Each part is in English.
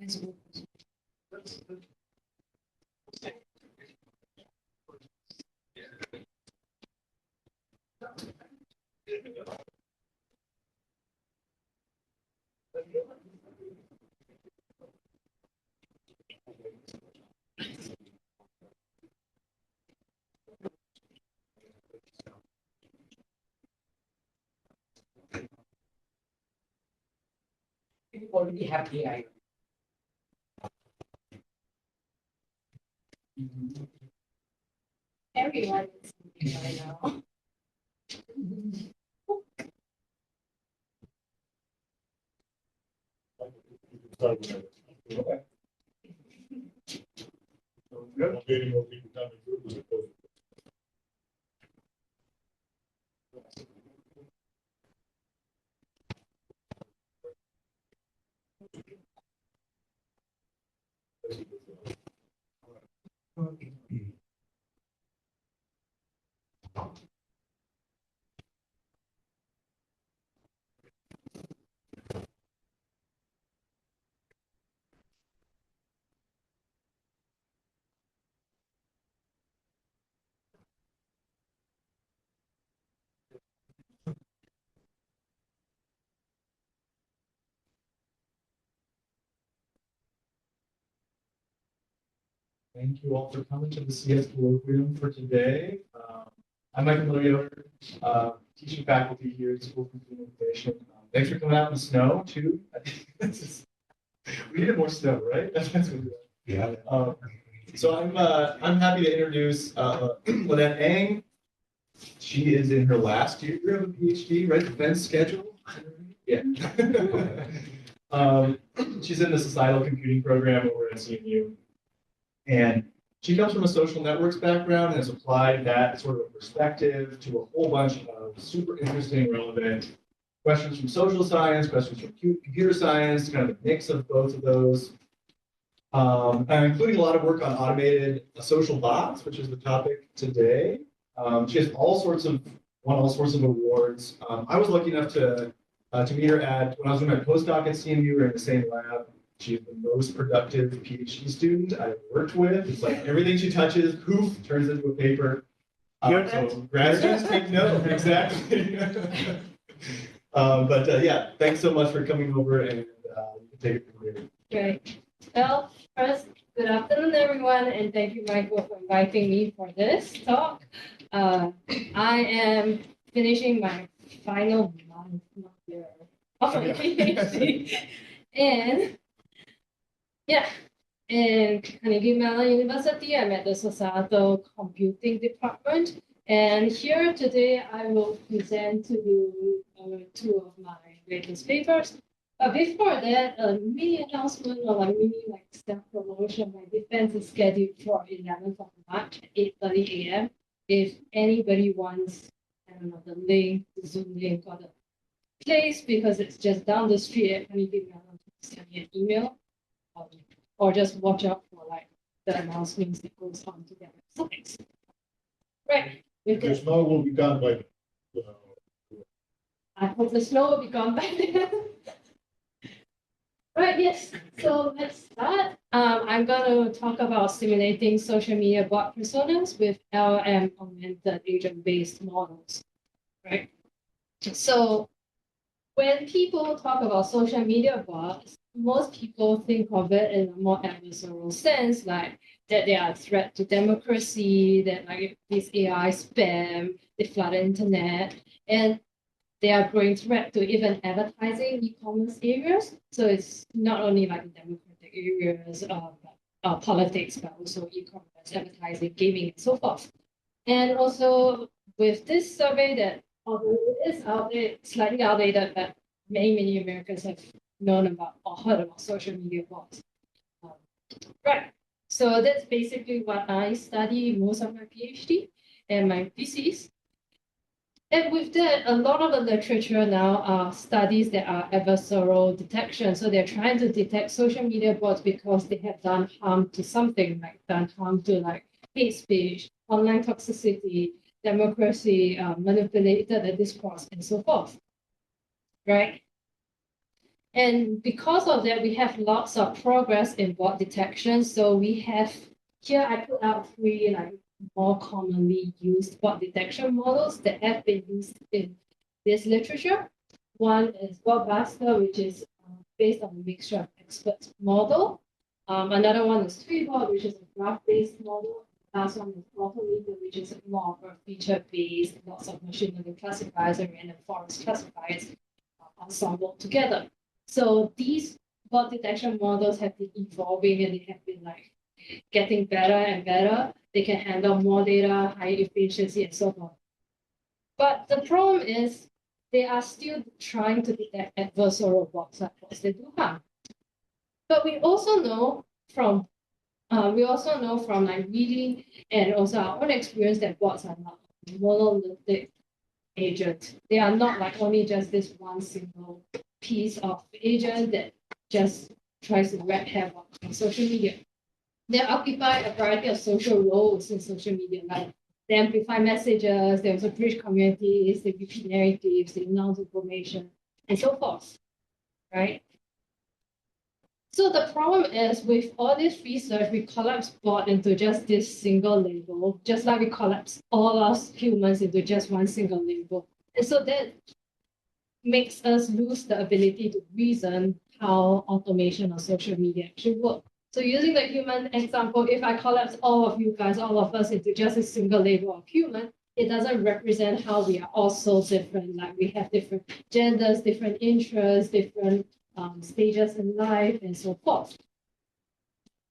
We already have AI. Everyone is using right now. Thank you all for coming to the CS colloquium for today. I'm Michael Miller, teaching faculty here at School of Computing Innovation. Thanks for coming out in the snow too. I think we needed more snow, right? That's what we Yeah. So I'm happy to introduce Lynnette Ang. She is in her last year of a PhD, right? Defense schedule. Yeah. She's in the societal computing program over at CMU. And she comes from a social networks background and has applied that sort of perspective to a whole bunch of super interesting, relevant questions from social science, questions from computer science, kind of a mix of both of those, including a lot of work on automated social bots, which is the topic today. She has won all sorts of awards. I was lucky enough to meet her when I was doing my postdoc at CMU. We were in the same lab. She's the most productive PhD student I've worked with. It's like everything she touches, poof, turns into a paper. So grad students take note, exactly. Yeah, thanks so much for coming over, and you can take it from here. Great. Well, first, good afternoon, everyone, and thank you, Michael, for inviting me for this talk. I am finishing my final month of my PhD, and yeah, in Carnegie Mellon University, I'm at the Societal Computing Department. And here today, I will present to you two of my latest papers. But before that, a mini announcement or mini self-promotion. My defense is scheduled for 11th of March at 8:30 a.m. If anybody wants, I don't know, the link, the Zoom link, or the place, because it's just down the street at Carnegie Mellon, send me an email. Or just watch out for the announcements that goes on to their websites. Right. The snow will be gone by. I hope the snow will be gone by then. Right, yes. So let's start. I'm going to talk about simulating social media bot personas with LLM-Augmented agent-based models. Right. So when people talk about social media bots, most people think of it in a more adversarial sense, like that they are a threat to democracy, that this AI spam, they flood the internet, and they are a growing threat to even advertising e-commerce areas. So it's not only the democratic areas of politics, but also e-commerce, advertising, gaming, and so forth. And also with this survey that, although it is slightly outdated, but many Americans have known about or heard about social media bots. Right. So that's basically what I study most of my PhD and my thesis. And with that, a lot of the literature now are studies that are adversarial detection. So they're trying to detect social media bots because they have done harm to something, done harm to hate speech, online toxicity, democracy, manipulated the discourse, and so forth. Right? And because of that, we have lots of progress in bot detection. So we have here I put out three like more commonly used bot detection models that have been used in this literature. One is Botbuster, which is based on a mixture of experts model. Another one is Tweebot, which is a graph-based model. Last one is Autometer, which is more of a feature-based, lots of machine learning classifiers and random forest classifiers ensemble together. So these bot detection models have been evolving and they have been like getting better and better. They can handle more data, higher efficiency, and so forth. But the problem is they are still trying to detect adversarial bots like bots that do harm. But we also know from like reading and also our own experience that bots are not monolithic agents. They are not like only just this one single piece of agent that just tries to wreak havoc on social media. They occupy a variety of social roles in social media, like they amplify messages, they also bridge communities, they repeat narratives, they announce information, and so forth, right? So the problem is with all this research, we collapse bot into just this single label, just like we collapse all us humans into just one single label. And so that makes us lose the ability to reason how automation or social media actually work. So using the human example, if I collapse all of you guys, all of us into just a single label of human, it doesn't represent how we are all so different. Like we have different genders, different interests, different stages in life, and so forth.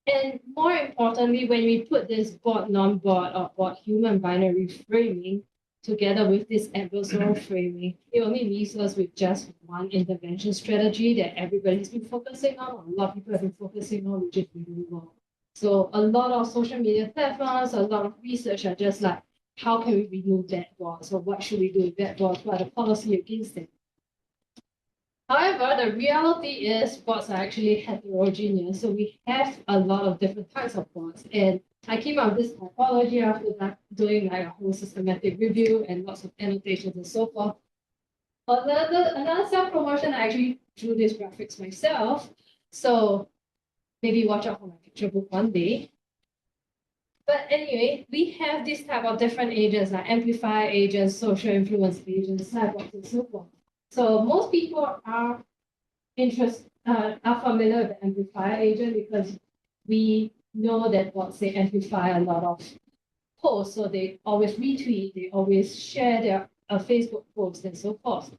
And more importantly, when we put this bot, non-bot, or bot human binary framing together with this adversarial framing, it only leaves us with just one intervention strategy that everybody's been focusing on, or a lot of people have been focusing on, which is removal. So a lot of social media platforms, a lot of research are just like, how can we remove that bot? So what should we do with that bot? What are the policy against it? However, the reality is bots are actually heterogeneous. So we have a lot of different types of bots. And I came up with this typology after that, doing like a whole systematic review and lots of annotations and so forth. Another self-promotion, I actually drew these graphics myself. So maybe watch out for my picture book one day. But anyway, we have this type of different agents like amplifier agents, social influence agents, cyborgs, and so forth. So most people are familiar with the amplifier agent because we know that bots they amplify a lot of posts, so they always retweet, they always share their Facebook posts and so forth.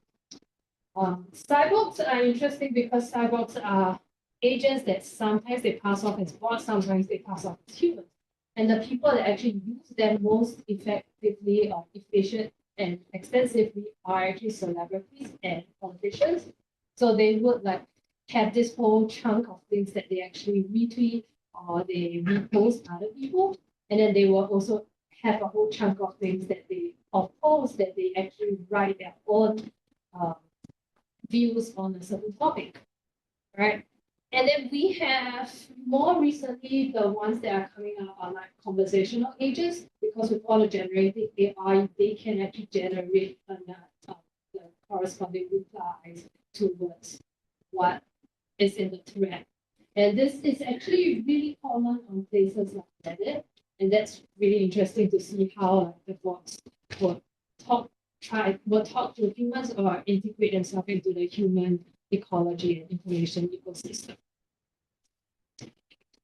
Cyborgs are interesting because cyborgs are agents that sometimes they pass off as bots, sometimes they pass off as humans. And the people that actually use them most effectively or efficient and extensively are actually celebrities and politicians. So they would like have this whole chunk of things that they actually retweet or they repost other people. And then they will also have a whole chunk of things that they post that they actually write their own views on a certain topic, right? And then we have more recently, the ones that are coming out are like conversational agents, because with all the generative AI, they can actually generate the corresponding replies towards what is in the thread. And this is actually really common on places like Reddit. And that's really interesting to see how the bots will talk to humans or integrate themselves into the human ecology and information ecosystem.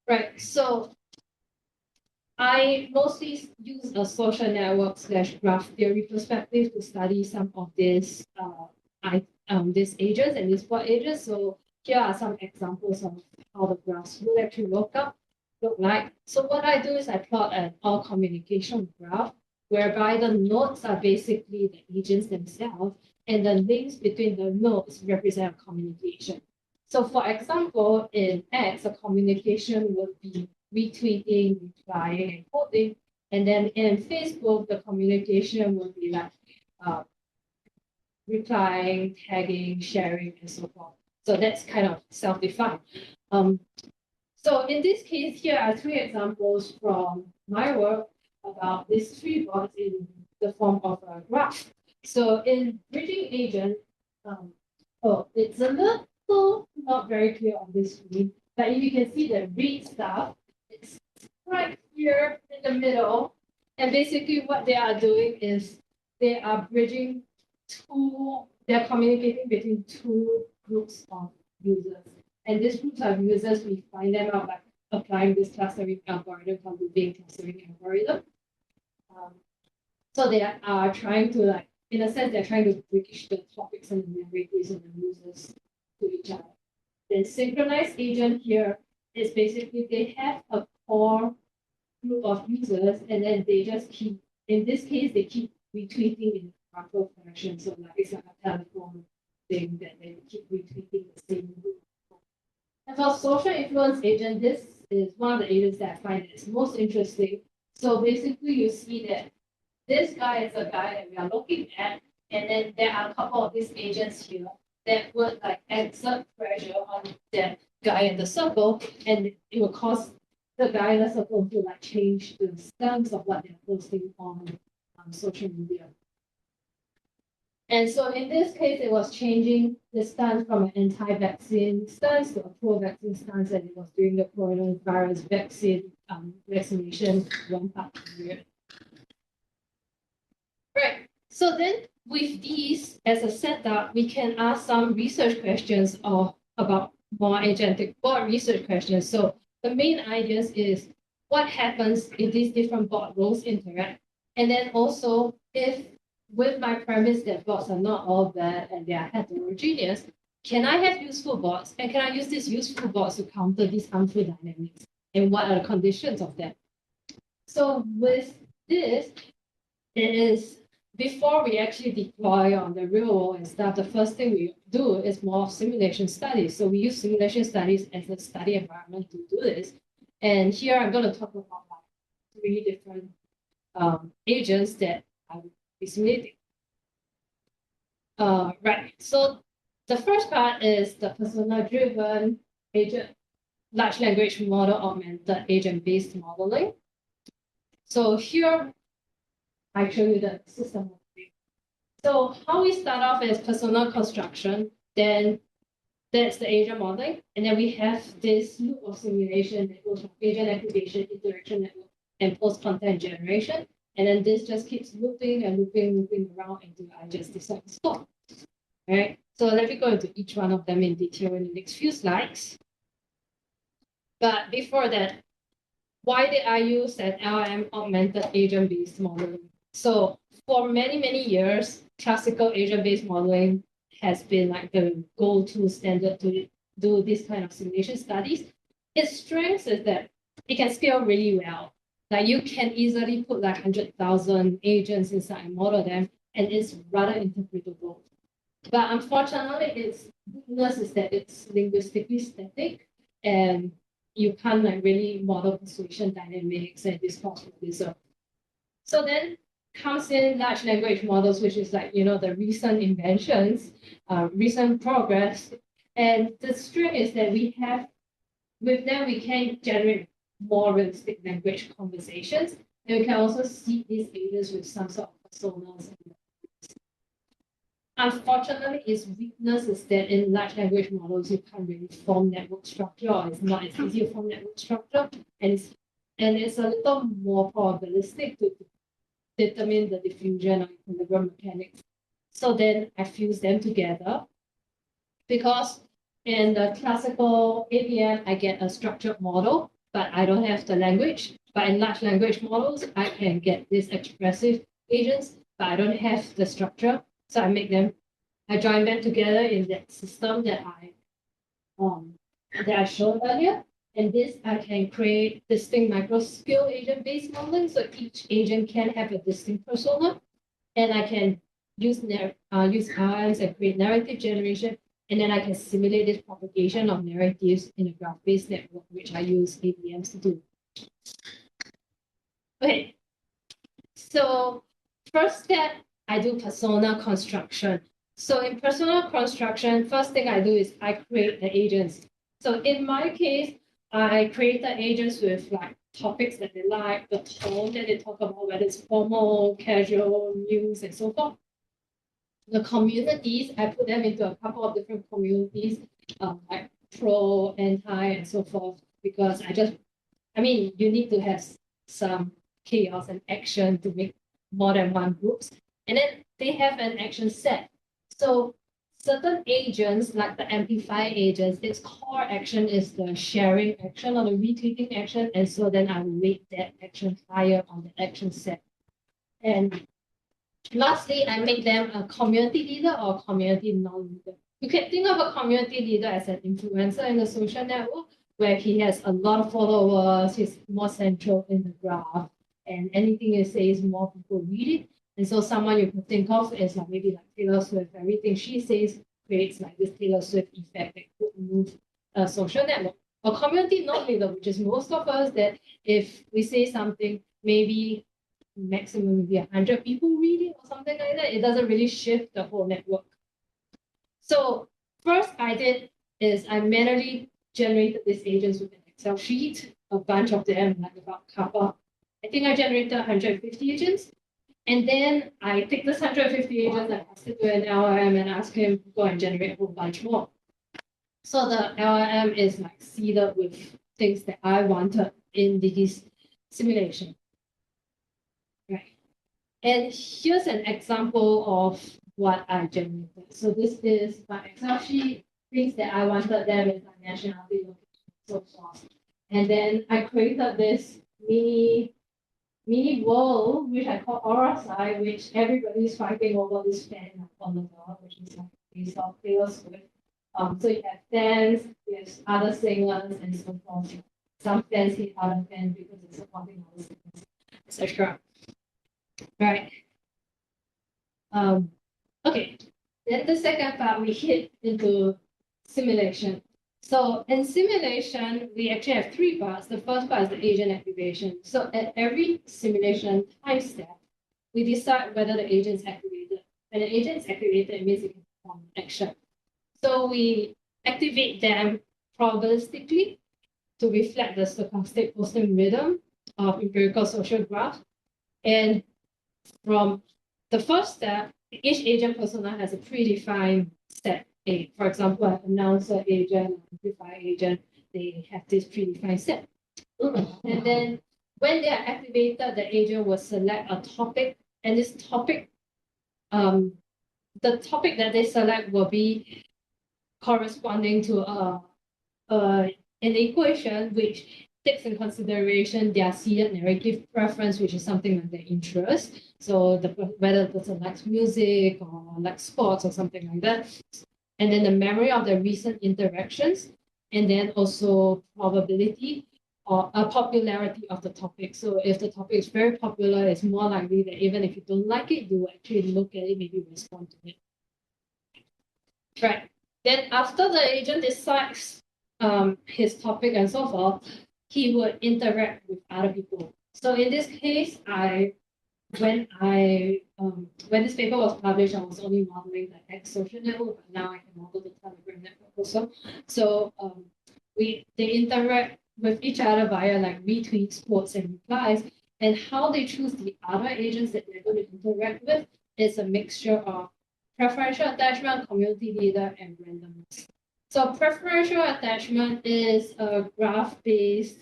Right, so I mostly use a social network / graph theory perspective to study some of these these agents and these bot agents. So here are some examples of how the graphs will actually look like. So what I do is I plot an all communication graph whereby the nodes are basically the agents themselves, and the links between the nodes represent communication. So for example, in X, a communication would be retweeting, replying, and quoting. And then in Facebook, the communication would be like replying, tagging, sharing, and so forth. So that's kind of self-defined. So in this case, here are three examples from my work about these three bots in the form of a graph. So in bridging agent, it's a little also not very clear on this screen, but if you can see the read stuff, it's right here in the middle. And basically what they are doing is they are bridging they're communicating between two groups of users. And these groups of users, we find them out by applying this clustering algorithm called the Bing clustering algorithm. So they are trying to, like, in a sense, they're trying to bridge the topics and the narratives of the users to each other. The synchronized agent here is basically they have a core group of users and then they just keep, in this case, they keep retweeting in a macro fashion. So like it's like a telephone thing that they keep retweeting the same group. And for social influence agent, this is one of the agents that I find is most interesting. So basically you see that this guy is a guy that we are looking at, and then there are a couple of these agents here that would like exert pressure on that guy in the circle, and it will cause the guy in the circle to like change the stance of what they're posting on social media. And so in this case, it was changing the stance from an anti-vaccine stance to a pro-vaccine stance, and it was during the coronavirus vaccination ramp-up period. Right. So then with these as a setup, we can ask some research questions about more agentic bot research questions. So the main ideas is what happens if these different bot roles interact? And then also if with my premise that bots are not all bad and they are heterogeneous, can I have useful bots? And can I use these useful bots to counter these harmful dynamics? And what are the conditions of that? So with this, it is before we actually deploy on the real world and stuff, the first thing we do is more simulation studies. So we use simulation studies as a study environment to do this. And here I'm going to talk about like 3 different agents that I will be simulating. Right. So the first part is the persona-driven agent, large language model augmented agent-based modeling. So here I show you the system. So how we start off is persona construction, then that's the agent modeling, and then we have this loop of simulation that goes from agent activation, interaction network, and post-content generation. And then this just keeps looping and looping around until I just decide to stop. All right. So let me go into each one of them in detail in the next few slides. But before that, why did I use an LLM augmented agent-based modeling? So for many, many years, classical agent-based modeling has been like the go-to standard to do this kind of simulation studies. Its strength is that it can scale really well. Like you can easily put like 100,000 agents inside and model them, and it's rather interpretable. But unfortunately, its weakness is that it's linguistically static, and you can't like really model persuasion dynamics and discourse realism. So then comes in large language models, which is like, you know, the recent inventions, recent progress. And the strength is that we have, with them, we can generate more realistic language conversations. And we can also see these agents with some sort of personas. Unfortunately, its weakness is that in large language models, you can't really form network structure, or it's not as easy to form network structure. And it's a little more probabilistic to determine the diffusion or equilibrium mechanics. So then I fuse them together because in the classical APM, I get a structured model, but I don't have the language. But in large language models, I can get these expressive agents, but I don't have the structure. So I join them together in that system that I showed earlier. And this, I can create distinct micro-scale agent-based modeling. So each agent can have a distinct persona. And I can use LLMs and create narrative generation. And then I can simulate this propagation of narratives in a graph-based network, which I use APMs to do. Okay. So first step, I do persona construction. So in persona construction, first thing I do is I create the agents. So in my case, I create the agents with like topics that they like, the tone that they talk about, whether it's formal, casual, news, and so forth. The communities, I put them into a couple of different communities. like pro, anti, and so forth, because I mean, you need to have some chaos and action to make more than one groups. And then they have an action set. So certain agents, like the amplify agents, its core action is the sharing action or the retweeting action. And so then I will rate that action higher on the action set. And lastly, I make them a community leader or community non-leader. You can think of a community leader as an influencer in the social network where he has a lot of followers, he's more central in the graph, and anything you say is more people read it. And so someone you can think of is like maybe like Taylor Swift. Everything she says creates like this Taylor Swift effect that could move a social network. A community non-leader, which is most of us, that if we say something, maybe maximum maybe 100 people read it or something like that, it doesn't really shift the whole network. So first I did is I manually generated these agents with an Excel sheet, a bunch of them, like about couple. I think I generated 150 agents. And then I take this 150 agents, I pass it to an LLM and ask him to go and generate a whole bunch more. So the LLM is like seeded with things that I wanted in this simulation. Right. And here's an example of what I generated. So this is my Excel sheet, things that I wanted them is my nationality, location, so forth. And then I created this mini world, which I call RSI, which everybody's fighting over this fan on the door, which is like based off Taylor Swift. So you have fans, you have other singers, and so forth. Some fans hate other fans because they're supporting other singers, etc. Right. Okay. Then the second part, we hit into simulation. So in simulation, we actually have three parts. The first part is the agent activation. So at every simulation time step, we decide whether the agent is activated. When the agent is activated, it means it can perform action. So we activate them probabilistically to reflect the stochastic posting rhythm of empirical social graph. And from the first step, each agent persona has a predefined set A. For example, an announcer agent, amplifier agent, they have this predefined set. And then when they are activated, the agent will select a topic, and this topic, the topic that they select will be corresponding to an equation which takes in consideration their seeded narrative preference, which is something like their interest. So whether the person likes music or likes sports or something like that. And then the memory of the recent interactions, and then also probability or a popularity of the topic. So if the topic is very popular, it's more likely that even if you don't like it, you will actually look at it, maybe respond to it. Right. Then after the agent decides his topic and so forth, he would interact with other people. So in this case, when this paper was published, I was only modeling the X social network, but now I can model the Telegram network also. So they interact with each other via like retweets, quotes, and replies. And how they choose the other agents that they're going to interact with is a mixture of preferential attachment, community leader, and randomness. So preferential attachment is a graph-based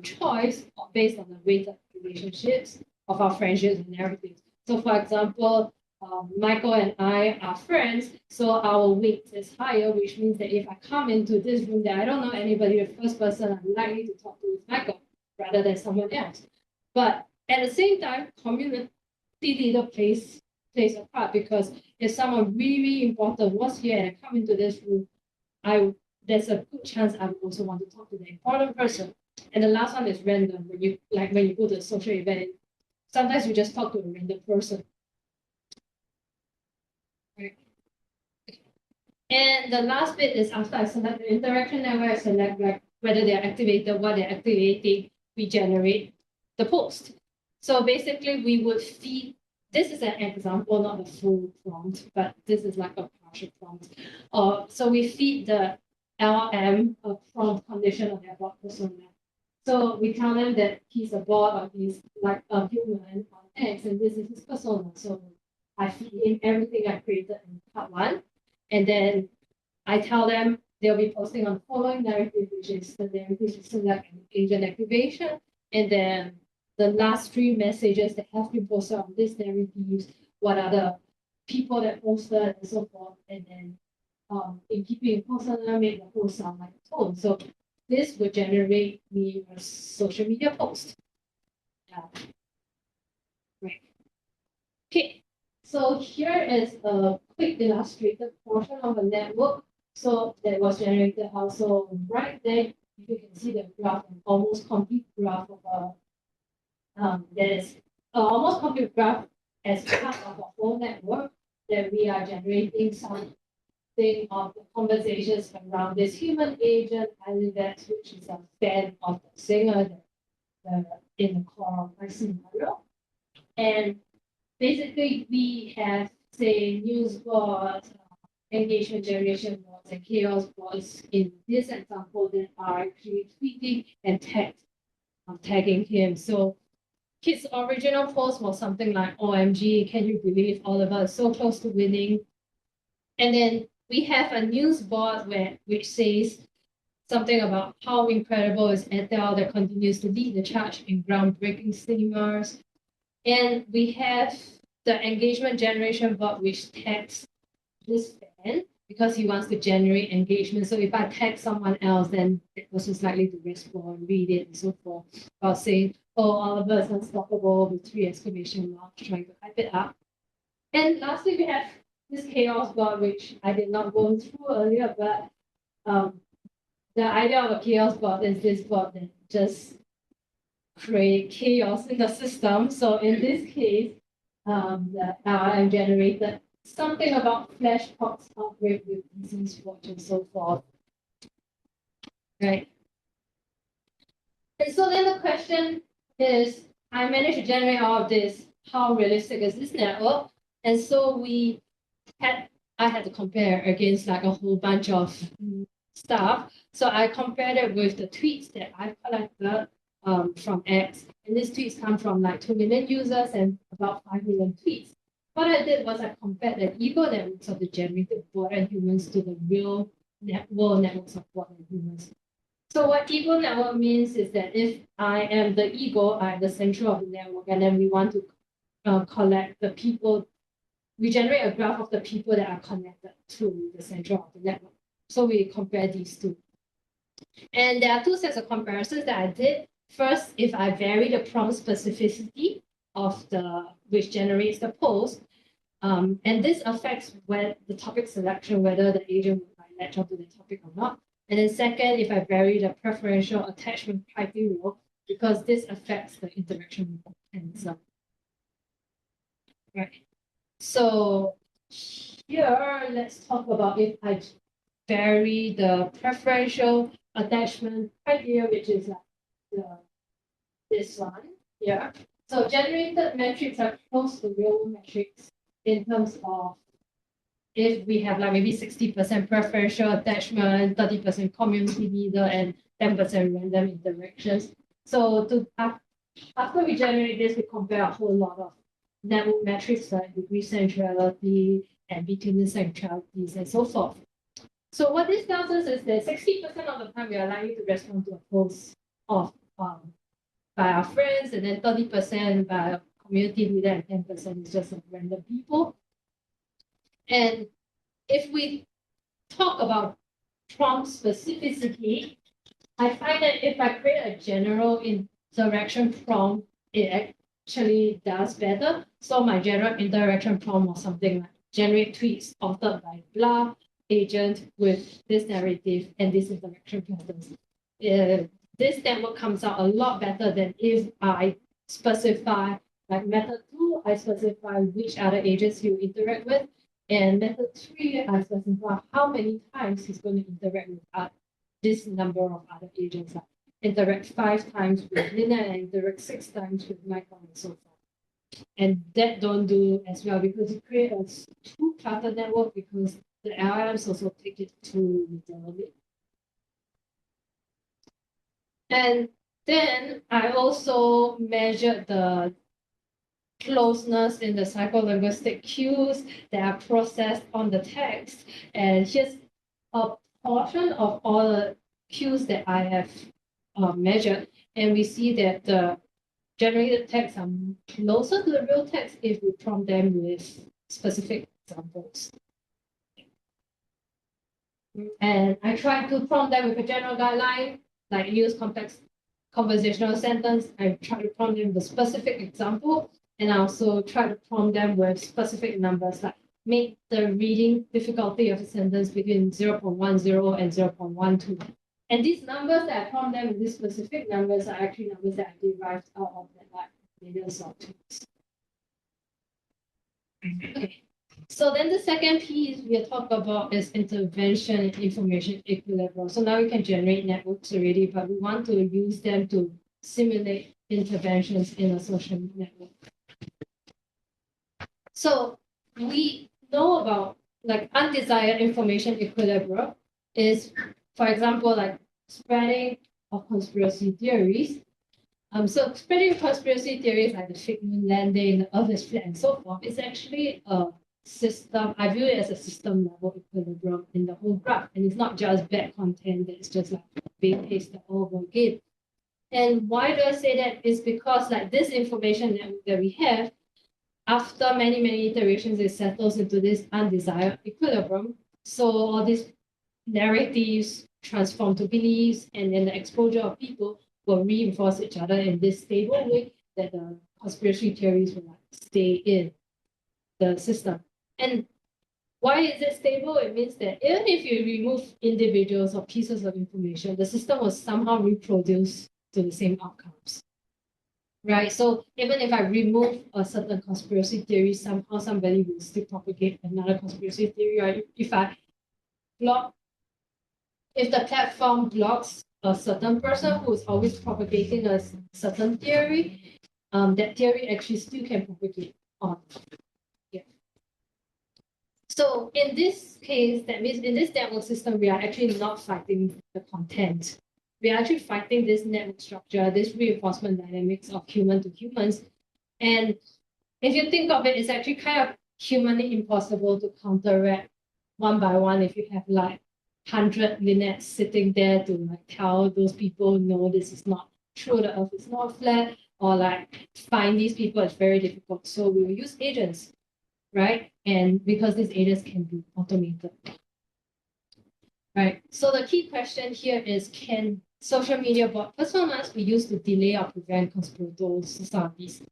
choice based on the weighted relationships of our friendships and narratives. So for example, Michael and I are friends, so our weight is higher, which means that if I come into this room that I don't know anybody, the first person I'm likely to talk to is Michael rather than someone else. But at the same time, community leader plays a part, because if someone really important was here and I come into this room, there's a good chance I would also want to talk to the important person. And the last one is random. When you go to a social event, sometimes you just talk to a random person. Right. And the last bit is after I select the interaction network, I select like whether they're activated, what they're activating, we generate the post. So basically we would feed, this is an example, not the full prompt, but this is like a partial prompt. So we feed the LLM a prompt condition of their bot persona. So we tell them that he's a bot or he's like a human on X, and this is his persona. So I feed in everything I created in part one, and then I tell them they'll be posting on the following narrative, which is the narrative to select an agent activation. And then the last three messages that have been posted on this narrative, what are the people that posted and so forth. And then in keeping persona, make the post sound like a tone. So this would generate me a social media post. Yeah. Right. Okay. So here is a quick illustrated portion of a network. So that was generated also right there. You can see the graph, an almost complete graph of that is almost complete graph as part of a whole network that we are generating something of the conversations around this human agent, Lynnette, which is a fan of the singer in the core of my scenario. And basically, we have, say, news boards, engagement generation boards, and chaos boards in this example that are actually tweeting and tagging him. So his original post was something like, OMG, can you believe all of us so close to winning? And then we have a news board which says something about how incredible is Adele that continues to lead the charge in groundbreaking cinemas. And we have the engagement generation bot, which tags this fan because he wants to generate engagement. So if I tag someone else, then the person's likely to respond, read it, and so forth, about saying, oh, all of us unstoppable with 3 exclamation marks, trying to hype it up. And lastly, we have this chaos bot, which I did not go through earlier, but the idea of a chaos bot is this bot that just create chaos in the system. So in this case, the LLM generated something about flashpox outbreak with disease watch and so forth. Right. And so then the question is, I managed to generate all of this. How realistic is this network? And so I had to compare against like a whole bunch of stuff. So I compared it with the tweets that I collected from X. And these tweets come from like 2 million users and about 5 million tweets. What I did was I compared the ego networks of the generated bot and humans to the real world networks of bot and humans. So what ego network means is that if I am the ego, I'm the center of the network, and then we want to collect the people, we generate a graph of the people that are connected to the center of the network. So we compare these two. And there are 2 sets of comparisons that I did. First, if I vary the prompt specificity of which generates the post, and this affects the topic selection, whether the agent will latch onto the topic or not. And then second, if I vary the preferential attachment criteria, because this affects the interaction mechanism. Right. So here, let's talk about if I vary the preferential attachment criteria, which is like this one here. So generated metrics are close to real metrics in terms of if we have like maybe 60% preferential attachment, 30% community leader, and 10% random interactions. So after we generate this, we compare a whole lot of network metrics like degree centrality and between centralities and so forth. So what this tells us is that 60% of the time we are likely to respond to a post of by our friends, and then 30% by a community leader, and 10% is just random people. And if we talk about prompt specificity, I find that if I create a general interaction prompt, it actually does better. So my general interaction prompt was something like generate tweets authored by blah agent with this narrative and this interaction patterns. This network comes out a lot better than if I specify, like method 2, I specify which other agents you interact with, and method 3, I specify how many times he's going to interact with this number of other agents. Like interact 5 times with Lynnette and interact 6 times with Michael and so forth. And that don't do as well because it creates a two-clutter network because the LLMs also take it too literally. And then I also measured the closeness in the psycholinguistic cues that are processed on the text. And here's a portion of all the cues that I have measured, and we see that the generated texts are closer to the real text if we prompt them with specific examples. And I try to prompt them with a general guideline, like use complex conversational sentence. I try to prompt them with a specific example, and I also try to prompt them with specific numbers, like make the reading difficulty of a sentence between 0.10 and 0.12. And these numbers that I prompt them with these specific numbers are actually numbers that I derived out of that, like millions of tools. Okay. So then the second piece we are talking about is intervention and information equilibrium. So now we can generate networks already, but we want to use them to simulate interventions in a social network. So we know about like undesired information equilibrium is, for example, like spreading of conspiracy theories. So spreading conspiracy theories like the fake moon landing, the earth is flat, and so forth is actually a system. I view it as a system level equilibrium in the whole graph, and it's not just bad content that's just like being pasted over again. And why do I say that? Is because like this information that we have, after many iterations, it settles into this undesired equilibrium. So all these narratives transform to beliefs, and then the exposure of people will reinforce each other in this stable way that the conspiracy theories will like stay in the system. And why is it stable? It means that even if you remove individuals or pieces of information, the system will somehow reproduce to the same outcomes. Right? So even if I remove a certain conspiracy theory, somehow somebody will still propagate another conspiracy theory. Or if I block, if the platform blocks a certain person who is always propagating a certain theory, that theory actually still can propagate on. Yeah. So in this case, that means in this network system, we are actually not fighting the content. We are actually fighting this network structure, this reinforcement dynamics of human to humans. And if you think of it, it's actually kind of humanly impossible to counteract one by one if you have like 100 Lynnettes sitting there to like tell those people, no, this is not true, the earth is not flat, or like find these people is very difficult. So we will use agents, right? And because these agents can be automated. Right. So the key question here is, can social media bot personas be used to delay or prevent conspiratorial societies?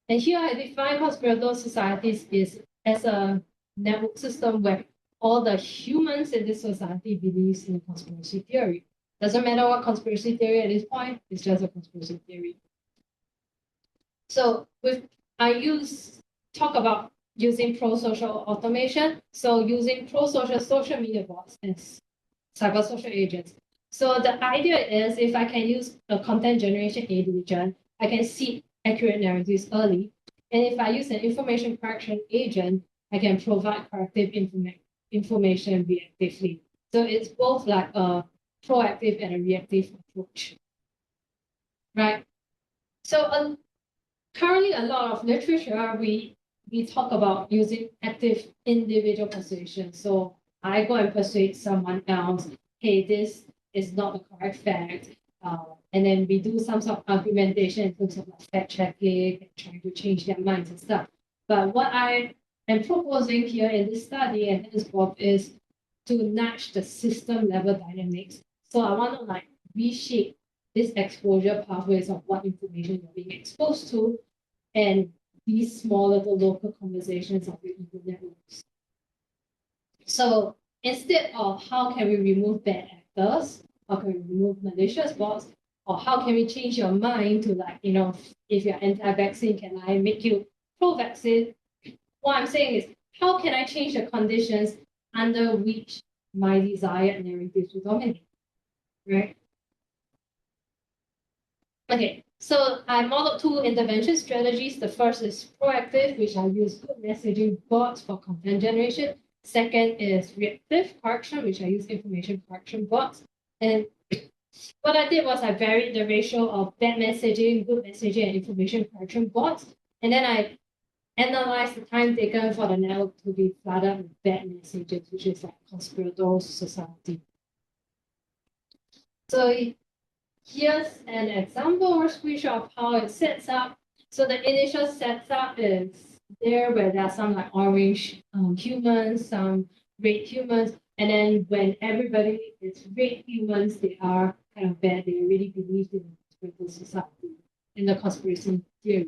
And here I define conspiratorial societies is as a network system where all the humans in this society believes in a conspiracy theory. Doesn't matter what conspiracy theory at this point, it's just a conspiracy theory. So talk about using pro-social automation. So using pro-social social media bots as cyber-social agents. So the idea is if I can use a content generation agent, I can seed accurate narratives early. And if I use an information correction agent, I can provide corrective information reactively. So it's both like a proactive and a reactive approach. Right? So currently a lot of literature, we talk about using active individual persuasion. So I go and persuade someone else, hey, this is not the correct fact. And then we do some sort of argumentation in terms of like fact checking and trying to change their minds and stuff. But what I am proposing here in this study and this book is to nudge the system level dynamics. So I want to like reshape this exposure pathways of what information you're being exposed to, and these small little local conversations of your ego networks. So instead of how can we remove bad actors, how can we remove malicious bots, or how can we change your mind to like, if you're anti-vaccine, can I make you pro-vaccine? What I'm saying is, how can I change the conditions under which my desired narratives will dominate, right? Okay, so I modeled two intervention strategies. The first is proactive, which I use good messaging bots for content generation. Second is reactive correction, which I use information correction bots. And what I did was I varied the ratio of bad messaging, good messaging, and information correction bots. And then I analyzed the time taken for the network to be flooded with bad messages, which is like conspiratorial society. So here's an example or screenshot of how it sets up. So the initial setup is there where there are some like orange humans, some red humans, and then when everybody is red humans, they are kind of bad. They really believe in the conspiracy society, in the conspiracy theory.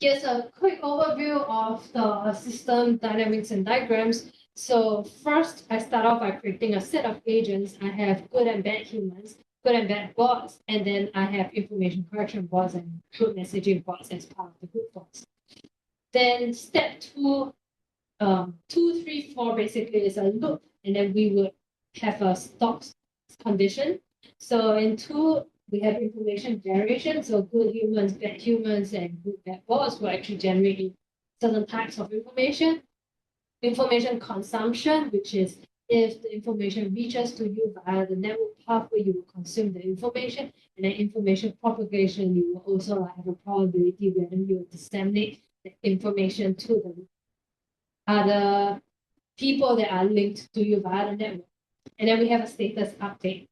Here's a quick overview of the system dynamics and diagrams. So first, I start off by creating a set of agents. I have good and bad humans, good and bad bots, and then I have information correction bots and good messaging bots as part of the good bots. Then step two, 2, 3, 4 basically is a loop, and then we would have a stop condition. So in 2, we have information generation. So good humans, and good bad bots will actually generate certain types of information. Information consumption, which is if the information reaches to you via the network pathway, you will consume the information. And then information propagation, you will also have a probability whether you will disseminate the information to the other people that are linked to you via the network. And then we have a status update.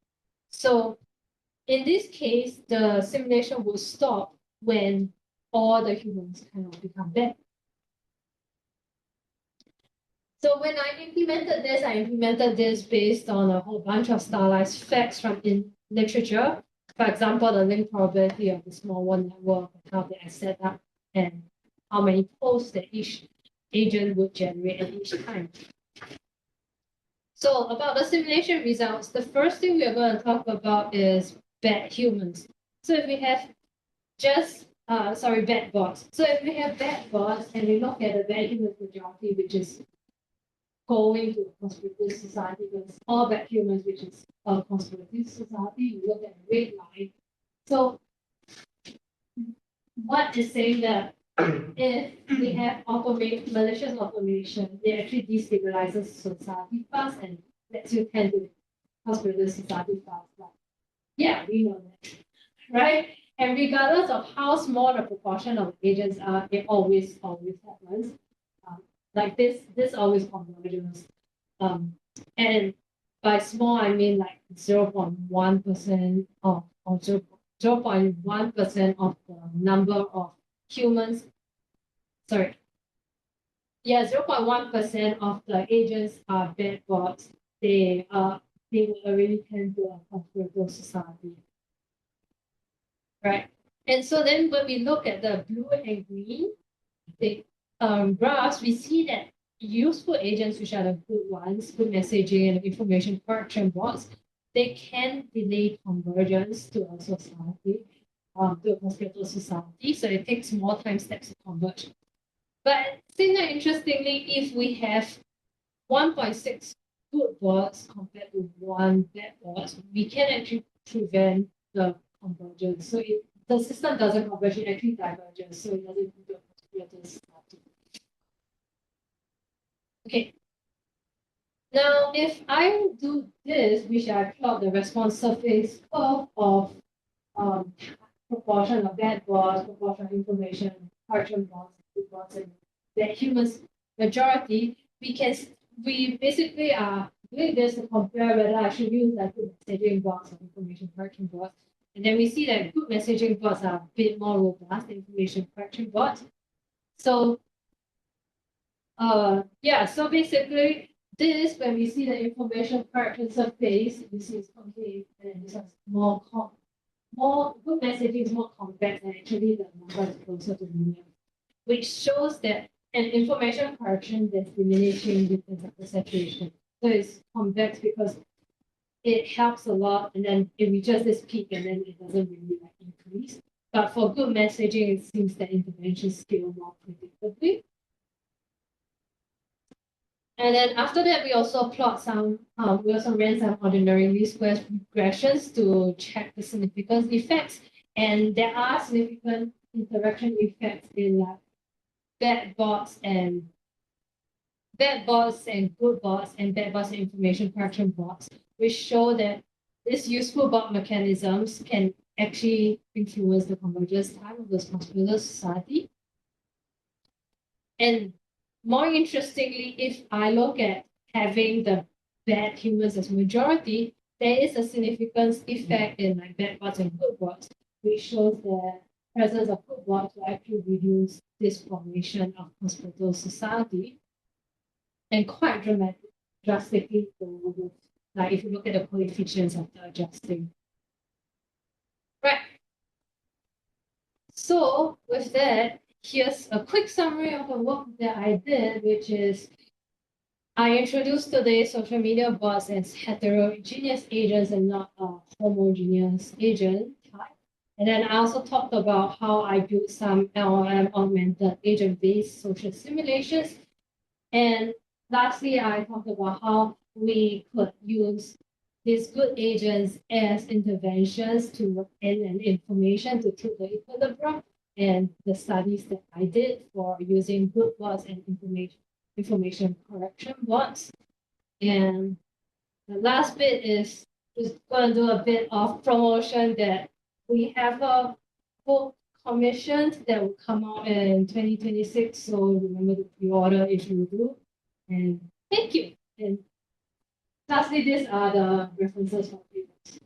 So in this case, the simulation will stop when all the humans kind of become dead. So when I implemented this based on a whole bunch of stylized facts from in literature. For example, the link probability of the small one network, and how they are set up, and how many posts that each agent would generate at each time. So about the simulation results, the first thing we are going to talk about is bad humans. So if we have bad bots. So if we have bad bots and we look at the bad humans majority, which is going to a conspiracy society, because all bad humans, which is a conspiracy society, we look at the red line. So what is saying that if we have malicious automation, it actually destabilizes society fast and lets you tend to conspiracy society fast. Like, yeah, we know that, right? And regardless of how small the proportion of agents are, it always happens. Like this always converges. And by small, I mean like 0.1% or 0.1% of the number of humans. Sorry. Yeah, 0.1% of the agents are bad bots. They will already tend to a conspiratorial society. Right. And so then when we look at the blue and green graphs, we see that useful agents, which are the good ones, good messaging and information correction bots, they can delay convergence to a society, to a conspiratorial society. So it takes more time steps to converge. But interestingly, if we have 1.6 good bots compared to 1 bad bot, we can actually prevent the convergence. So the system doesn't converge, it actually diverges. So it doesn't do a conspiratorial society. Okay. Now, if I do this, which I plot the response surface curve of proportion of bad bots, proportion of information, correction bots, good bots, and bad humans majority, we basically are doing this to compare whether I should use like good messaging bots or information correction bots. And then we see that good messaging bots are a bit more robust than information correction bots. So so basically this, when we see the information correction surface, this is okay, and this is more good messaging is more complex, and actually the number is closer to medium, which shows that an information correction that's diminishing because of the saturation. So it's complex because it helps a lot, and then it reaches this peak, and then it doesn't really like increase. But for good messaging, it seems that interventions scale more predictably. And then after that, we also plot we also ran some ordinary least squares regressions to check the significance effects. And there are significant interaction effects in like bad bots and good bots and bad bots and information correction bots, which show that these useful bot mechanisms can actually influence the convergence time of this conspiratorial society. And more interestingly, if I look at having the bad humans as majority, there is a significant effect in like bad bots and good bots, which shows that presence of good bots will actually reduce this formation of hospital society, and quite drastically so with, like if you look at the coefficients of the adjusting. Right. So with that, here's a quick summary of the work that I did, which is I introduced today social media bots as heterogeneous agents and not a homogeneous agent type. And then I also talked about how I built some LLM augmented agent-based social simulations. And lastly, I talked about how we could use these good agents as interventions to and information to tilt the equilibrium, and the studies that I did for using good bots and information correction bots. And the last bit is just going to do a bit of promotion that we have a book commissioned that will come out in 2026. So remember to pre-order if you do. And thank you. And lastly, these are the references for papers.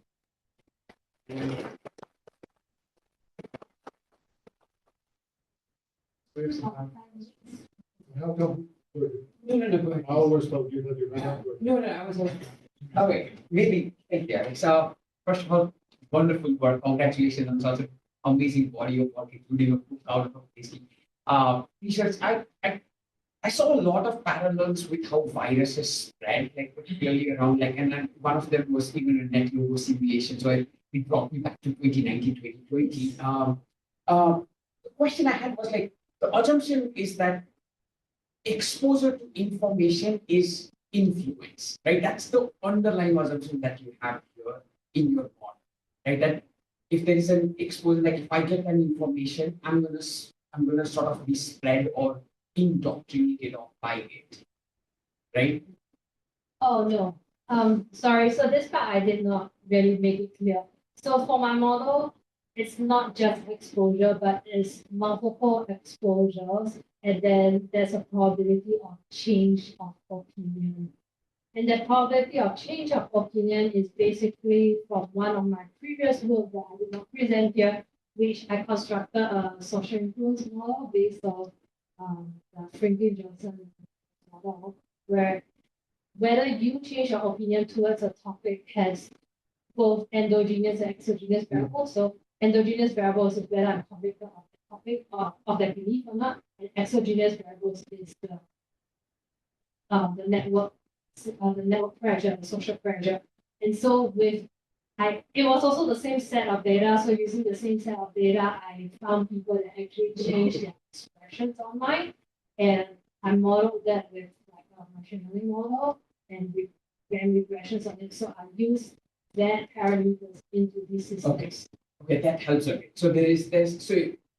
We have some time. How come? No, go ahead. I always thought you had your hand up. No, I was. Okay, maybe, thank you. So, first of all, wonderful work. Congratulations on such an amazing body of work, including a book out of PhD. Research, I saw a lot of parallels with how viruses spread, like particularly around, like, and then one of them was even a net logo simulation. So it brought me back to 2019, 2020. The question I had was like, the assumption is that exposure to information is influence, right? That's the underlying assumption that you have here in your model, right? That if there is an exposure, like if I get an information, I'm gonna sort of be spread or indoctrinated or by it, right? Oh no. Sorry. So this part I did not really make it clear. So for my model, it's not just exposure, but it's multiple exposures, and then there's a probability of change of opinion. And the probability of change of opinion is basically from one of my previous work that I did not present here, which I constructed a social influence model based on the Franklin Johnson model, where whether you change your opinion towards a topic has both endogenous and exogenous variables. So endogenous variables is whether I'm convicted of the topic or of that belief or not, and exogenous variables is the network pressure, the social pressure. And so it was also the same set of data. So using the same set of data, I found people that actually changed their expressions online, and I modeled that with like a machine learning model and we ran regressions on it. So I used that parameters into these systems. Okay, that helps a bit. So so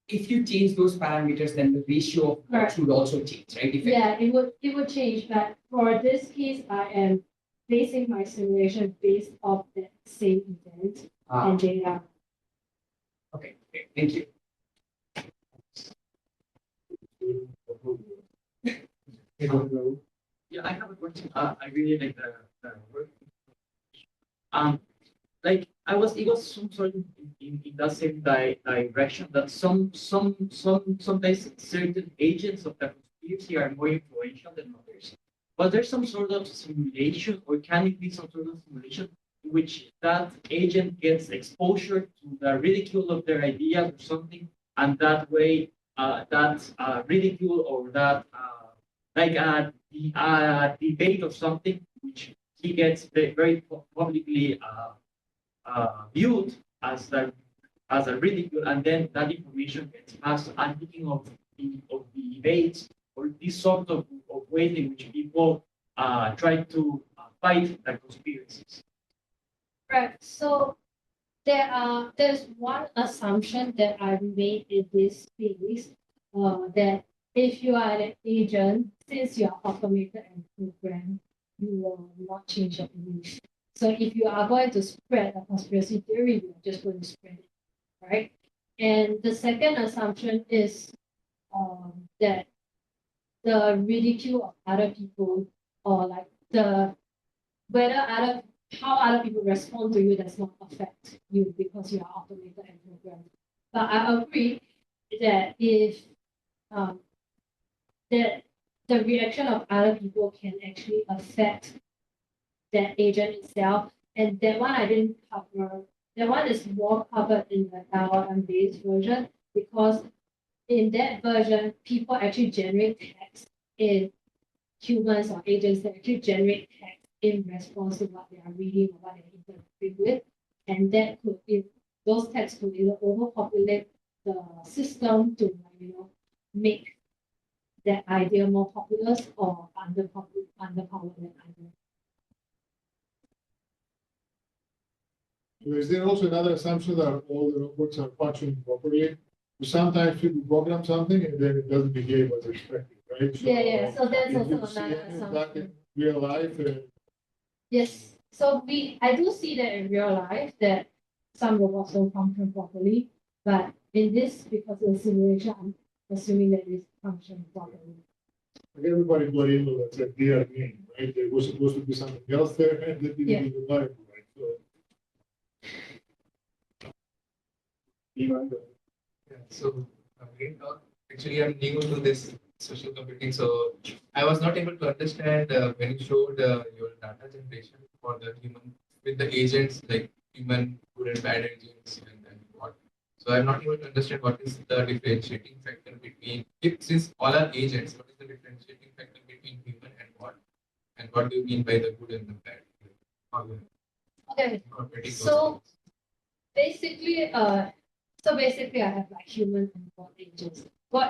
if you change those parameters, then the ratio of Correct. would also change, right? Yeah, it would change, but for this case, I am basing my simulation based off that same event and data. Okay, thank you. Yeah, I have a question. I really like the work. Like it was some sort of in that same direction that sometimes certain agents of the conspiracy are more influential than others. Was there some sort of simulation, or can it be some sort of simulation in which that agent gets exposure to the ridicule of their ideas or something, and that way that ridicule or that the debate of something which he gets very publicly viewed as a ridicule, and then that information gets passed. I'm thinking of the debates or this sort of ways in which people try to fight the conspiracies. Right. So there's one assumption that I've made in this space, that if you are an agent, since you are automated and programmed, you will not change your image. So if you are going to spread a conspiracy theory, you're just going to spread it, right? And the second assumption is that the ridicule of other people, or like whether other how other people respond to you does not affect you because you are automated and programmed. But I agree that if that the reaction of other people can actually affect that agent itself. And that one I didn't cover. That one is more covered in the LLM-based version because in that version, people actually generate text in humans or agents that actually generate text in response to what they are reading or what they're interacting with. And that could, if those texts could either overpopulate the system to, make that idea more populous or underpower that idea. Is there also another assumption that all the robots are functioning properly? Sometimes people program something and then it doesn't behave as expected, right? Yeah. So that's if also you see another any of that assumption. in real life, Yes. So I do see that in real life that some robots don't function properly, but in this, because of the simulation, I'm assuming that it functions properly. everybody bloody in that's like they are mean, right? There was supposed to be something else there and they didn't Yeah. even know it, right? So. Yeah, so actually I'm new to this social computing, so I was not able to understand when you showed your data generation for the human with the agents like human good and bad agents and what. So I'm not able to understand what is the differentiating factor between if since all are agents, what is the differentiating factor between human and what do you mean by the good and the bad? Okay. Incorporating those So things. basically, I have like human and bot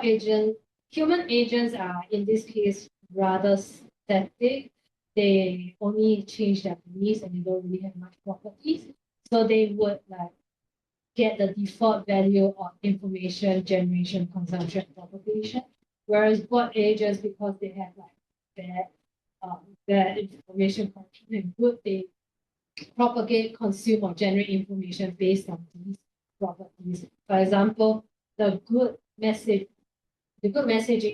agents. Human agents are in this case rather static. They only change their beliefs and they don't really have much properties. So they would like get the default value of information generation, consumption, propagation. Whereas bot agents, because they have like bad information collection and good, they propagate, consume, or generate information based on these properties. For example, the good messaging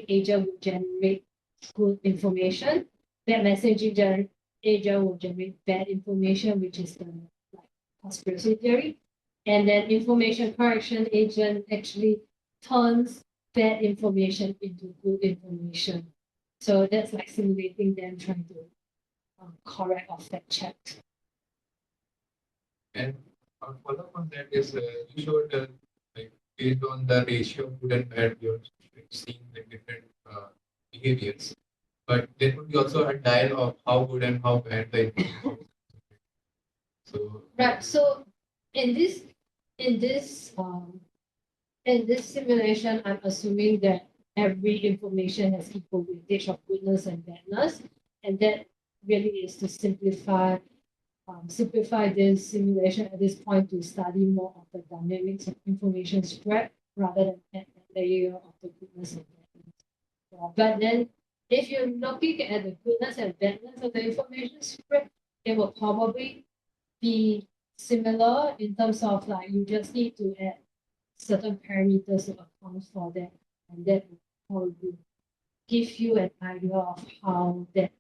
agent will generate good information. Bad messaging agent will generate bad information, which is the like conspiracy theory. And then information correction agent actually turns bad information into good information. So that's like simulating them trying to correct or fact check. And a follow-up on that is you showed like based on the ratio of good and bad, you're like, seeing like different behaviors. But there could be also a dial of how good and how bad the information is. So Right. So in this in this in this simulation, I'm assuming that every information has equal weightage of goodness and badness, and that really is to simplify this simulation at this point to study more of the dynamics of information spread rather than at the layer of the goodness and badness. But then if you're looking at the goodness and badness of the information spread, it will probably be similar in terms of like you just need to add certain parameters to account for that, and that will probably give you an idea of how that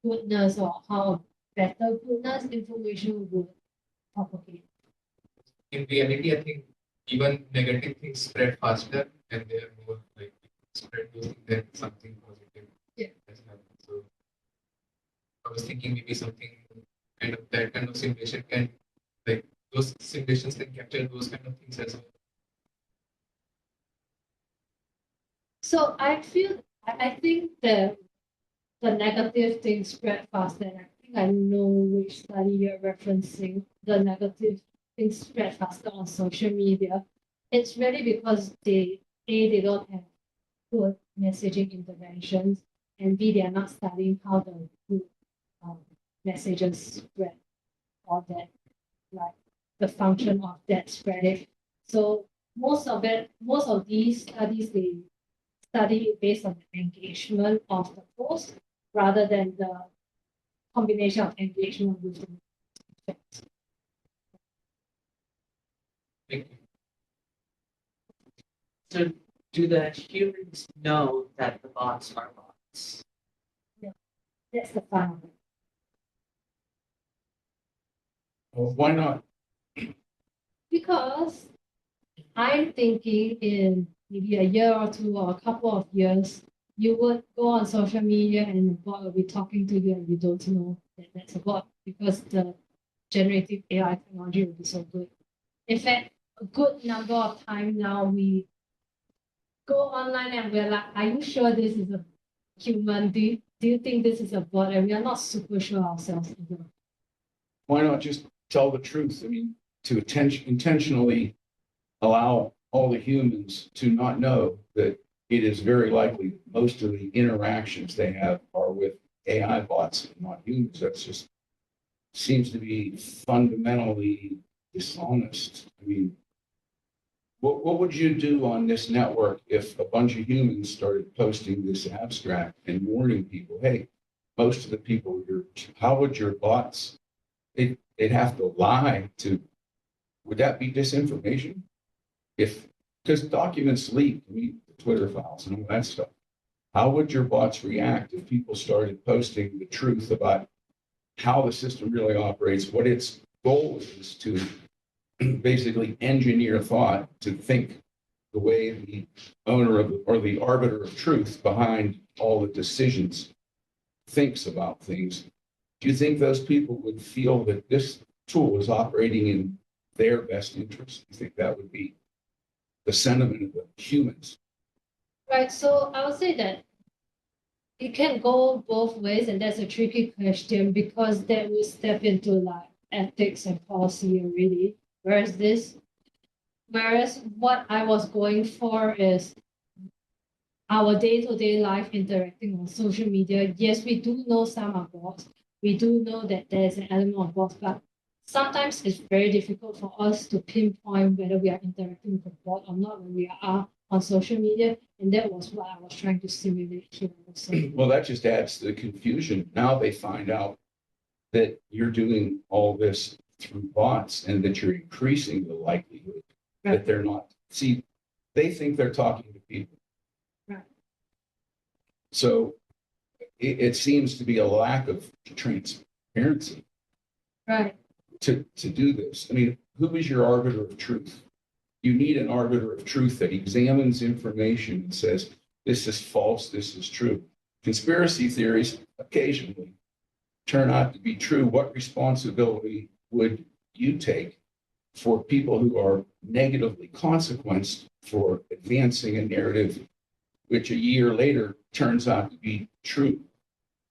goodness or how better goodness information would propagate. in reality, I think even negative things spread faster and they are more like spread using than something positive. Yeah. Has happened. So I was thinking maybe something kind of that kind of simulation can like those simulations can capture those kind of things as well. So I think the negative things spread faster. And I think I know which study you're referencing. The negative things spread faster on social media. It's really because they don't have good messaging interventions, and B, they are not studying how the good messages spread or that like the function of that spreading. So most of these studies they study based on the engagement of the post rather than the combination of engagement with the effects. Thank you. So do the humans know that the bots are bots? That's the fun of it. Well, why not? Because I'm thinking in maybe a year or two or a couple of years, you would go on social media and the bot will be talking to you and you don't know that that's a bot because the generative AI technology will be so good. In fact, a good number of time now we go online and we're like, are you sure this is a human? Do you think this is a bot? And we are not super sure ourselves either. Why not just tell the truth? I mean, to intentionally allow all the humans to not know that it is very likely most of the interactions they have are with AI bots and not humans. That's just seems to be fundamentally dishonest. I mean, what would you do on this network if a bunch of humans started posting this abstract and warning people, hey, most of the people how would your bots, they'd have to lie to, would that be disinformation? Because documents leak, I mean, the Twitter files and all that stuff. How would your bots react if people started posting the truth about how the system really operates, what its goal is to basically engineer thought to think the way the owner of or the arbiter of truth behind all the decisions thinks about things? Do you think those people would feel that this tool is operating in their best interest? Do you think that would be the sentiment of the humans? Right, so I would say that it can go both ways, and that's a tricky question because that will step into like ethics and policy already. Whereas what I was going for is our day-to-day life interacting on social media. Yes, we do know some are bots. We do know that there's an element of bots, but sometimes it's very difficult for us to pinpoint whether we are interacting with a bot or not when we are on social media. And that was what I was trying to simulate here also. Well, that just adds to the confusion. Now they find out that you're doing all this through bots and that you're increasing the likelihood that they're not. See, they think they're talking to people. Right. So it seems to be a lack of transparency. Right. To do this. I mean, who is your arbiter of truth? You need an arbiter of truth that examines information and says, this is false, this is true. Conspiracy theories occasionally turn out to be true. What responsibility would you take for people who are negatively consequenced for advancing a narrative which a year later turns out to be true?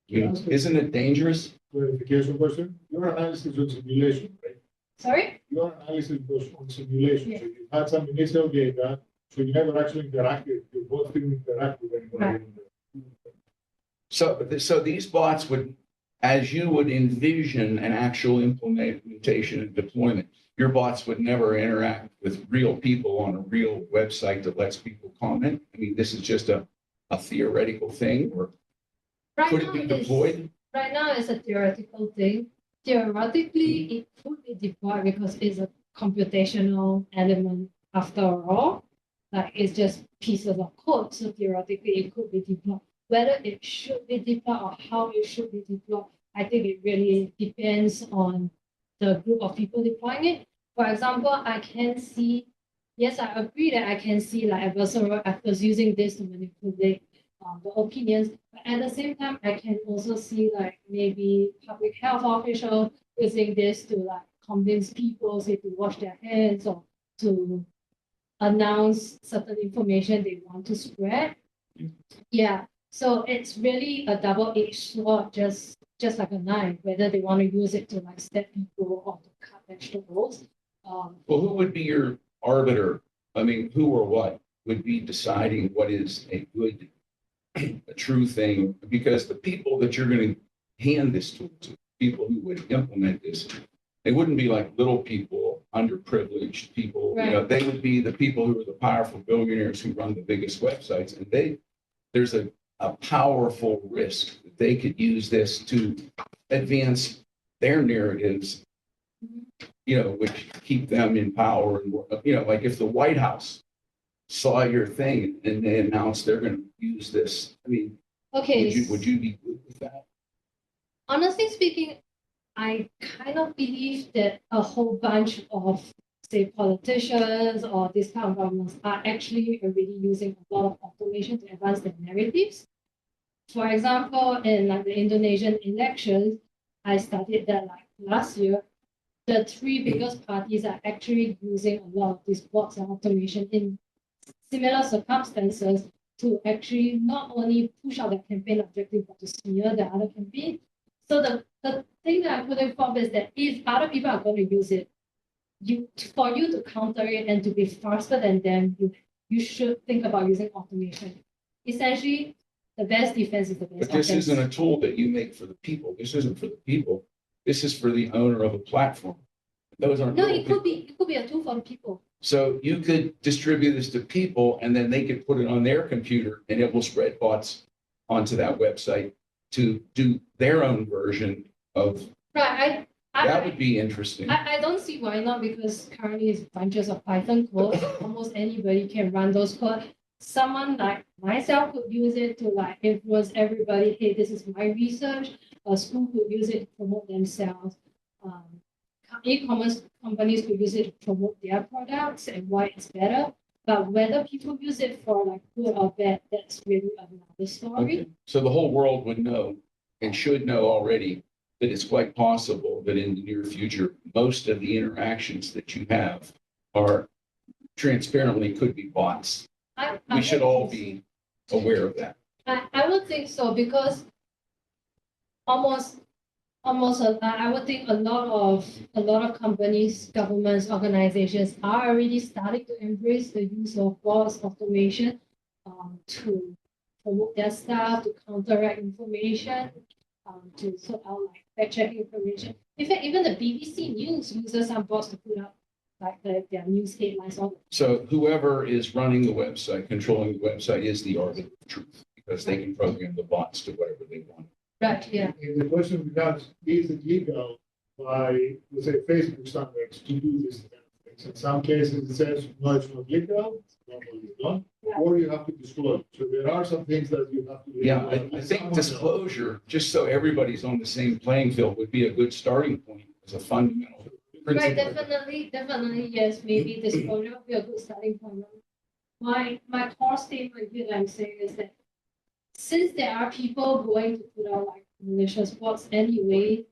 You know, isn't it dangerous? Clarification question. Your analysis was simulation, right? Sorry? Your analysis was on simulation. Yeah. So you had some initial data, so you never actually interacted. You both didn't interact with anybody. Right. So these bots would, as you would envision an actual implementation and deployment, your bots would never interact with real people on a real website that lets people comment. I mean, this is just a theoretical thing, or could it be deployed? Right now, it's a theoretical thing. Theoretically, it could be deployed because it's a computational element after all. Like it's just pieces of code. So theoretically, it could be deployed. Whether it should be deployed or how it should be deployed, I think it really depends on the group of people deploying it. For example, I can see, yes, I agree that I can see like adversarial actors using this to manipulate the opinions. But at the same time, I can also see like maybe public health officials using this to like convince people, say, to wash their hands or to announce certain information they want to spread. Yeah. So it's really a double-edged sword, just like a knife, whether they want to use it to like stab people or to cut vegetables. Well, who would be your arbiter? I mean, who or what would be deciding what is a good, a true thing? Because the people that you're going to hand this to, people who would implement this, they wouldn't be like little people, underprivileged people. Right. You know, they would be the people who are the powerful billionaires who run the biggest websites, and there's a powerful risk that they could use this to advance their narratives, you know, which keep them in power. And, you know, like if the White House saw your thing and they announced they're going to use this, I mean, Okay. would you be good with that? Honestly speaking, I kind of believe that a whole bunch of, say, politicians or these kind of governments are actually already using a lot of automation to advance their narratives. For example, in like the Indonesian elections, I studied that like last year, the three biggest parties are actually using a lot of these bots and automation in similar circumstances to actually not only push out their campaign objective, but to smear the other campaign. So the thing that I'm putting forward is that if other people are going to use it, for you to counter it and to be faster than them, you should think about using automation. Essentially, the best defense is the best But this offense. isn't a tool that you make for the people. This isn't for the people. This is for the owner of a platform. Those aren't. No, little people. it could be a tool for the people. So you could distribute this to people and then they could put it on their computer and it will spread bots onto that website to do their own version of, Right. that would be interesting. I don't see why not, because currently it's bunches of Python code. Almost anybody can run those code. Someone like myself could use it to like influence everybody. Hey, this is my research. A school could use it to promote themselves. E-commerce companies could use it to promote their products and why it's better. But whether people use it for like good or bad, that's really another story. Okay. So the whole world would know and should know already that it's quite possible that in the near future, most of the interactions that you have are transparently could be bots. We should all be aware of that. I would think so, because almost I would think a lot of companies, governments, organizations are already starting to embrace the use of bots automation to promote their stuff, to counteract information, to sort out like fact checking information. In fact, even the BBC News uses some bots to put up like their news headlines on. So whoever is running the website, controlling the website is the arbiter of truth because they can program the bots to whatever they want. Right, yeah. And the question becomes, is it legal by, let's say, Facebook standards to do this kind of things? In some cases, it says, no, it's not legal, or you have to disclose. So there are some things that you have to. Yeah, I think disclosure, just so everybody's on the same playing field, would be a good starting point as a fundamental Right, principle. definitely, yes, maybe disclosure would be a good starting point. My core statement here that I'm saying is that since there are people going to put out like malicious bots anyway,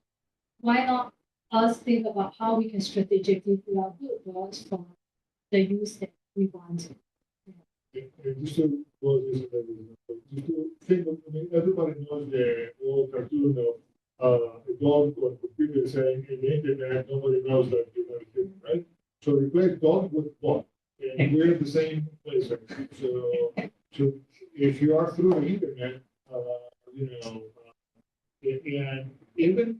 why not us think about how we can strategically put out good bots for the use that we want? And just to close this, just to think of, I mean, everybody knows the old cartoon of a dog on computer saying in the internet, nobody knows that you're not a human, right? So replace dog with bot, and we're in the same place. So if you are through the internet, and even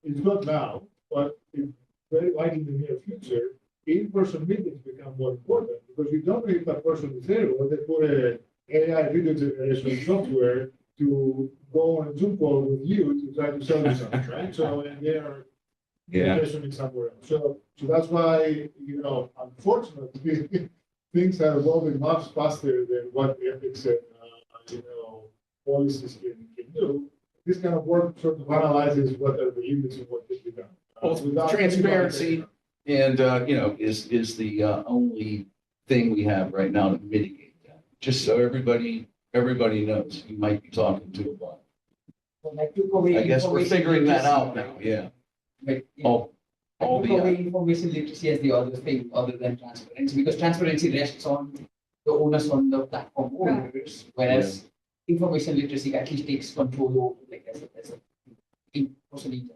it's not now, but it's very likely in the near future, in-person meetings become more important because you don't know if that person is there, or they put a AI video generation software to go on a Zoom call with you to try to sell you something, right? So, and they are positioning somewhere else. So that's why, unfortunately, things are evolving much faster than what the ethics and, policies can do. This kind of work sort of analyzes what are the limits of what can be done. Well, transparency and, is the only thing we have right now to mitigate that. Just so everybody knows, you might be talking to a bot. So like took away I guess we're information figuring that literacy, out now, yeah. Like, All took the, away information literacy as the other thing other than transparency, because transparency rests on the onus on the platform owners, whereas information literacy at least takes control over like as a in-person.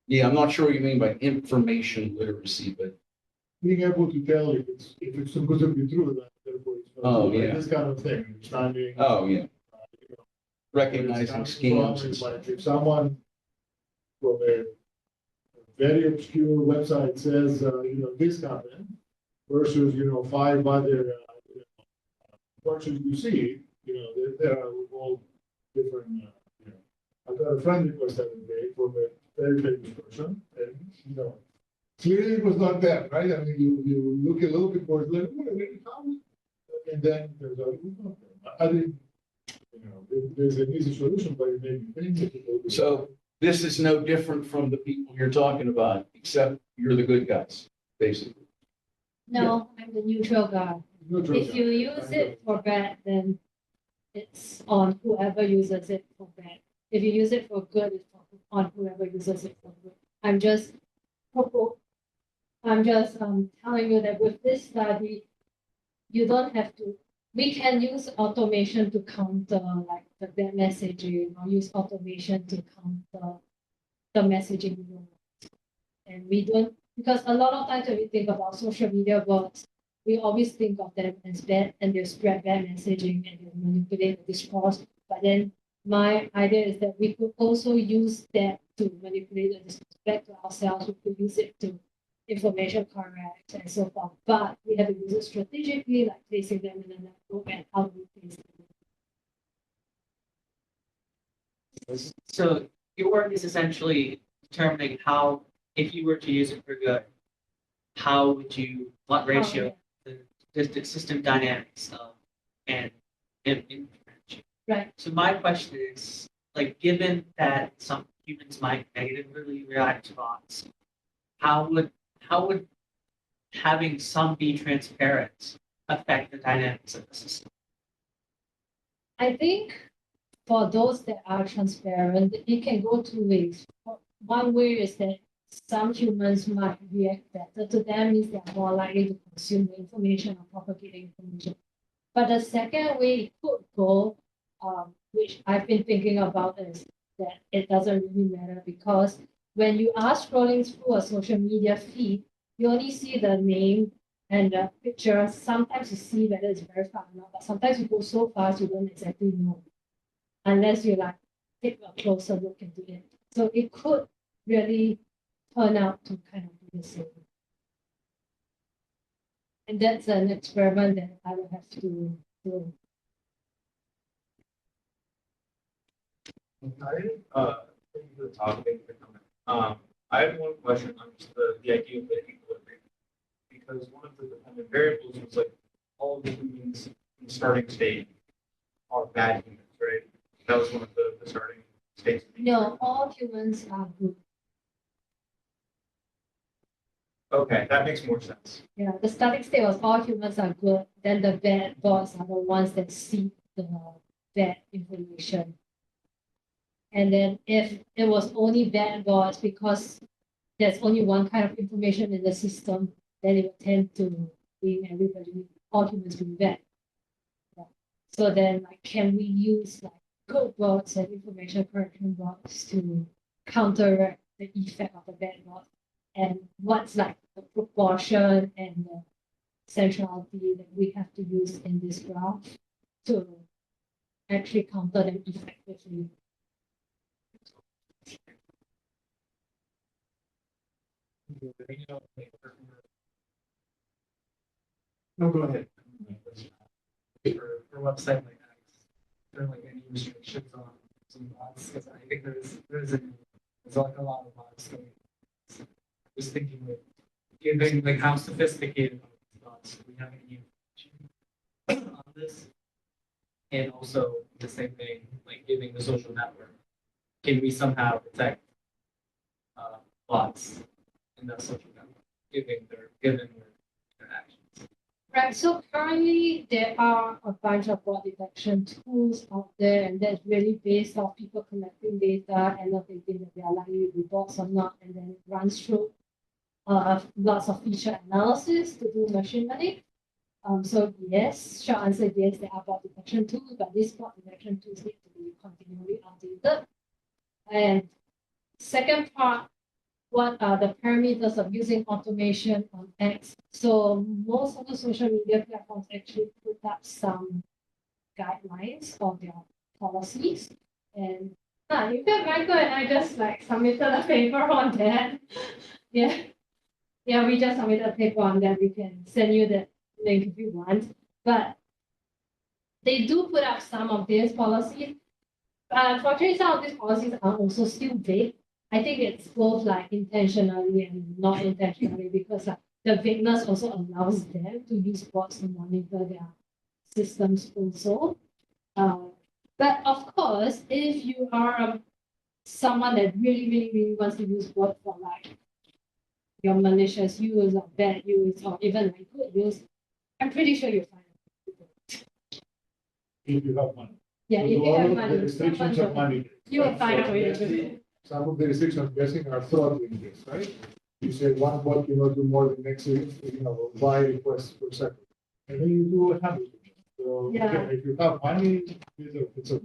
yeah, I'm not sure what you mean by information literacy, but being able to tell if it's supposed to be true, then therefore it's not Oh, true. Like yeah. this kind of thing, understanding. oh, yeah, Where recognizing it's coming scams from. and It's stuff. like if someone from a very obscure website says, this happened versus, 5 other, versions you see, there are all different, I got a friend request the other day from a very famous person, and, clearly it was not them, right? I mean, you look a little bit more, like, how? And then there's a, I didn't, There's an easy solution, but it may be very difficult. So this is no different from the people you're talking about, except you're the good guys, basically. No, I'm the neutral guy. If you use it for bad, then it's on whoever uses it for bad. If you use it for good, it's on whoever uses it for good. I'm just telling you that with this study, you don't have to. We can use automation to counter like the bad messaging, or use automation to counter the messaging rules. And we don't, because a lot of times when we think about social media bots, we always think of them as bad, and they spread bad messaging and they manipulate the discourse. But then my idea is that we could also use that to manipulate the discourse back to ourselves. We could use it to information correct and so forth. But we have to use it strategically, like placing them in a network and how do we place them. So your work is essentially determining how, if you were to use it for good, how would you, what ratio, the system dynamics and interaction. Right. So my question is, like, given that some humans might negatively react to bots, how would having some be transparent affect the dynamics of the system? I think for those that are transparent, it can go two ways. One way is that some humans might react better to them, means they are more likely to consume the information or propagate the information. But the second way it could go, which I've been thinking about, is that it doesn't really matter, because when you are scrolling through a social media feed, you only see the name and the picture. Sometimes you see whether it's verified or not, but sometimes you go so fast you don't exactly know, unless you like take a closer look into it. So it could really turn out to kind of be the same. And that's an experiment that I will have to do. Thank you for the talk, thank you for coming. I have one question on just the idea of the equilibrium. Because one of the dependent variables was like all of the humans in the starting state are bad humans, right? That was one of the starting states. No, all humans are good. Okay, that makes more sense. Yeah, the starting state was all humans are good. Then the bad bots are the ones that see the bad information. And then if it was only bad bots because there's only one kind of information in the system, then it would tend to bring everybody, all humans being bad. Yeah. So then, like, can we use like good bots and information correction bots to counteract the effect of the bad bots? And what's like the proportion and the centrality that we have to use in this graph to actually counter them effectively? No, go ahead. For a website like that, is there like any restrictions on some bots? Because I think there's like a lot of bots going. Just thinking like given like how sophisticated these bots, do we have any information on this? And also the same thing, like giving the social network, can we somehow detect bots in that social network, given their actions? Right, so currently there are a bunch of bot detection tools out there, and that's really based on people collecting data and not thinking that they are likely to be bots or not, and then it runs through lots of feature analysis to do machine learning. So yes, short answer yes, there are bot detection tools, but these bot detection tools need to be continually updated. And second part, what are the parameters of using automation on X? So most of the social media platforms actually put up some guidelines for their policies. And in fact, Michael and I just like submitted a paper on that. Yeah. Yeah, we just submitted a paper on that. We can send you the link if you want. But they do put up some of these policies. Unfortunately, some of these policies are also still vague. I think it's both like intentionally and not intentionally, because the vagueness also allows them to use bots to monitor their systems also. But of course, if you are someone that really wants to use bot for like your malicious use or bad use or even like good use, I'm pretty sure you'll find it. If you have money. Yeah, if With you all have of the money, restrictions of money. you will find a way to do it. Some of the restrictions, I'm guessing, are throttling this, right? You say one bot cannot do more than next, Y requests per second. And then you do 100. So, Yeah. again, if you have money, it's a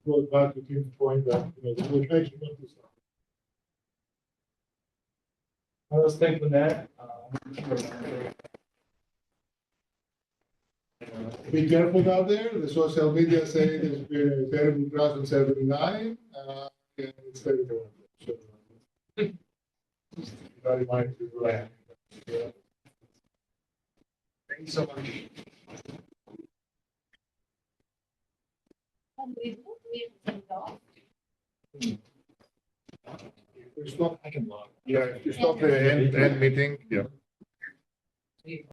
goes back to Tim's point that, the limitation of this. Let's thank Lynnette. Be careful out there. The social media say there's been a terrible crash on 79, and it's terrible. So, very mindful. Yeah. Thank you so much. Stop. I can log. Yeah, if you stop the end meeting, yeah.